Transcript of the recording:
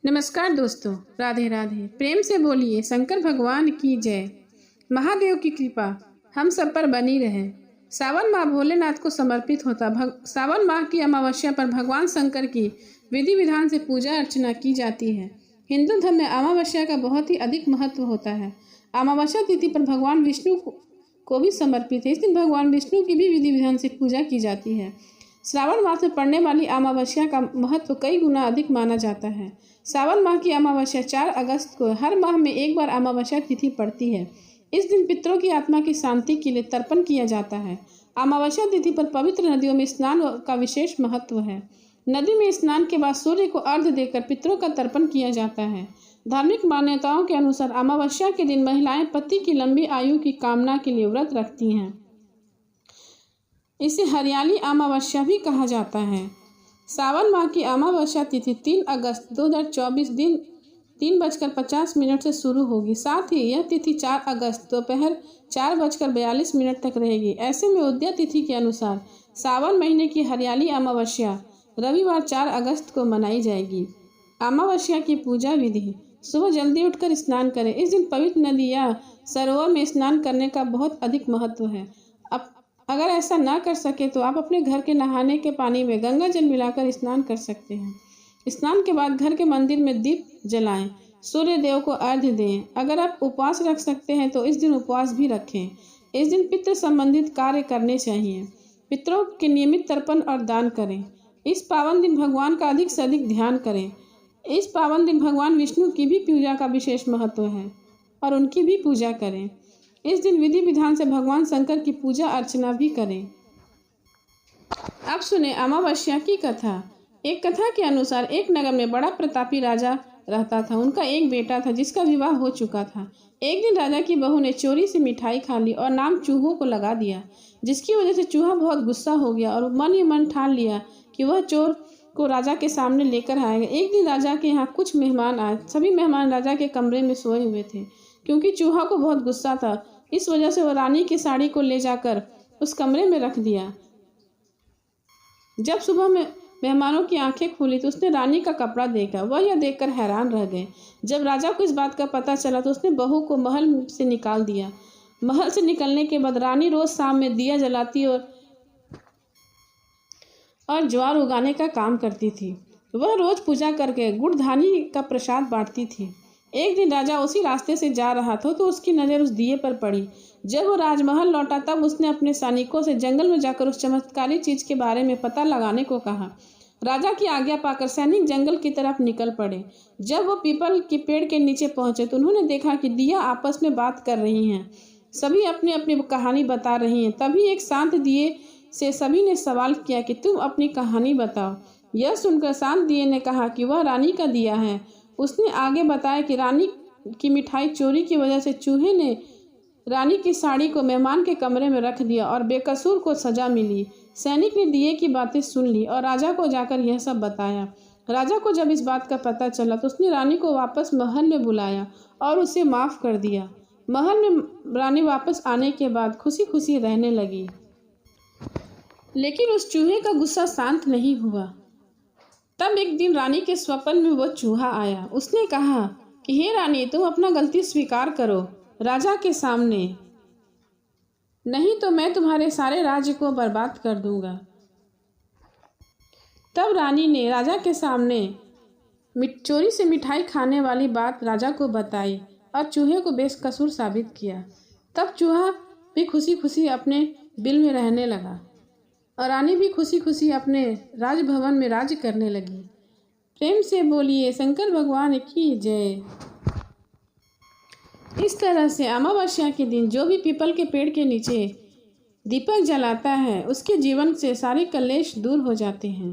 नमस्कार दोस्तों, राधे राधे। प्रेम से बोलिए शंकर भगवान की जय। महादेव की कृपा हम सब पर बनी रहे। सावन माह भोलेनाथ को समर्पित होता। सावन माह की अमावस्या पर भगवान शंकर की विधि विधान से पूजा अर्चना की जाती है। हिंदू धर्म में अमावस्या का बहुत ही अधिक महत्व होता है। अमावस्या तिथि पर भगवान विष्णु को भी समर्पित है। इस दिन भगवान विष्णु की भी विधि विधान से पूजा की जाती है। श्रावण मास में पड़ने वाली अमावस्या का महत्व कई गुना अधिक माना जाता है। सावन माह की अमावस्या 4 अगस्त को हर माह में एक बार अमावस्या तिथि पड़ती है। इस दिन पितरों की आत्मा की शांति के लिए तर्पण किया जाता है। अमावस्या तिथि पर पवित्र नदियों में स्नान का विशेष महत्व है। नदी में स्नान के बाद सूर्य को अर्घ्य देकर पितरों का तर्पण किया जाता है। धार्मिक मान्यताओं के अनुसार अमावस्या के दिन महिलाएं पति की लंबी आयु की कामना के लिए व्रत रखती हैं। इसे हरियाली अमावस्या भी कहा जाता है। सावन माह की अमावस्या तिथि 3 अगस्त 2024 दिन 3:50 से शुरू होगी। साथ ही यह तिथि 4 अगस्त दोपहर 4:42 तक रहेगी। ऐसे में उदया तिथि के अनुसार सावन महीने की हरियाली अमावस्या रविवार 4 अगस्त को मनाई जाएगी। अमावस्या की पूजा विधि: सुबह जल्दी उठकर स्नान करें। इस दिन पवित्र नदी या सरोवर में स्नान करने का बहुत अधिक महत्व है। अगर ऐसा ना कर सके तो आप अपने घर के नहाने के पानी में गंगा जल मिलाकर स्नान कर सकते हैं। स्नान के बाद घर के मंदिर में दीप जलाएं, सूर्य देव को अर्घ्य दें। अगर आप उपवास रख सकते हैं तो इस दिन उपवास भी रखें। इस दिन पितृ संबंधित कार्य करने चाहिए। पितरों के नियमित तर्पण और दान करें। इस पावन दिन भगवान का अधिक से अधिक ध्यान करें। इस पावन दिन भगवान विष्णु की भी पूजा का विशेष महत्व है और उनकी भी पूजा करें। इस दिन विधि विधान से भगवान शंकर की पूजा अर्चना भी करें। अब सुने अमावस्या की कथा। एक कथा के अनुसार एक नगर में बड़ा प्रतापी राजा रहता था। उनका एक बेटा था जिसका विवाह हो चुका था। एक दिन राजा की बहू ने चोरी से मिठाई खा ली और नाम चूहों को लगा दिया, जिसकी वजह से चूहा बहुत गुस्सा हो गया और मन ही मन ठान लिया कि वह चोर को राजा के सामने लेकर आएगा। एक दिन राजा के यहाँ कुछ मेहमान आए। सभी मेहमान राजा के कमरे में सोए हुए थे। क्योंकि चूहा को बहुत गुस्सा था, इस वजह से वह रानी की साड़ी को ले जाकर उस कमरे में रख दिया। जब सुबह में मेहमानों की आंखें खुली तो उसने रानी का कपड़ा देखा। वह यह देखकर हैरान रह गए। जब राजा को इस बात का पता चला तो उसने बहू को महल से निकाल दिया। महल से निकलने के बाद रानी रोज शाम में दिया जलाती और ज्वार उगाने का काम करती थी। वह रोज पूजा करके गुड़ धानी का प्रसाद बांटती थी। एक दिन राजा उसी रास्ते से जा रहा था तो उसकी नज़र उस दिए पर पड़ी। जब वो राजमहल लौटा तब उसने अपने सैनिकों से जंगल में जाकर उस चमत्कारी चीज के बारे में पता लगाने को कहा। राजा की आज्ञा पाकर सैनिक जंगल की तरफ निकल पड़े। जब वो पीपल के पेड़ के नीचे पहुंचे तो उन्होंने देखा कि दिया आपस में बात कर रही हैं। सभी अपनी अपनी कहानी बता रही हैं। तभी एक शांत दिए से सभी ने सवाल किया कि तुम अपनी कहानी बताओ। यह सुनकर शांत दिए ने कहा कि वह रानी का दिया है। उसने आगे बताया कि रानी की मिठाई चोरी की वजह से चूहे ने रानी की साड़ी को मेहमान के कमरे में रख दिया और बेकसूर को सजा मिली। सैनिक ने दिए की बातें सुन ली और राजा को जाकर यह सब बताया। राजा को जब इस बात का पता चला तो उसने रानी को वापस महल में बुलाया और उसे माफ़ कर दिया। महल में रानी वापस आने के बाद खुशी खुशी रहने लगी। लेकिन उस चूहे का गुस्सा शांत नहीं हुआ। तब एक दिन रानी के स्वप्न में वो चूहा आया। उसने कहा कि हे रानी, तुम अपना गलती स्वीकार करो राजा के सामने, नहीं तो मैं तुम्हारे सारे राज्य को बर्बाद कर दूंगा। तब रानी ने राजा के सामने चोरी से मिठाई खाने वाली बात राजा को बताई और चूहे को बेकसूर साबित किया। तब चूहा भी खुशी खुशी अपने बिल में रहने लगा और रानी भी खुशी खुशी अपने राजभवन में राज्य करने लगी। प्रेम से बोलिए शंकर भगवान की जय। इस तरह से अमावस्या के दिन जो भी पीपल के पेड़ के नीचे दीपक जलाता है उसके जीवन से सारे कलेश दूर हो जाते हैं।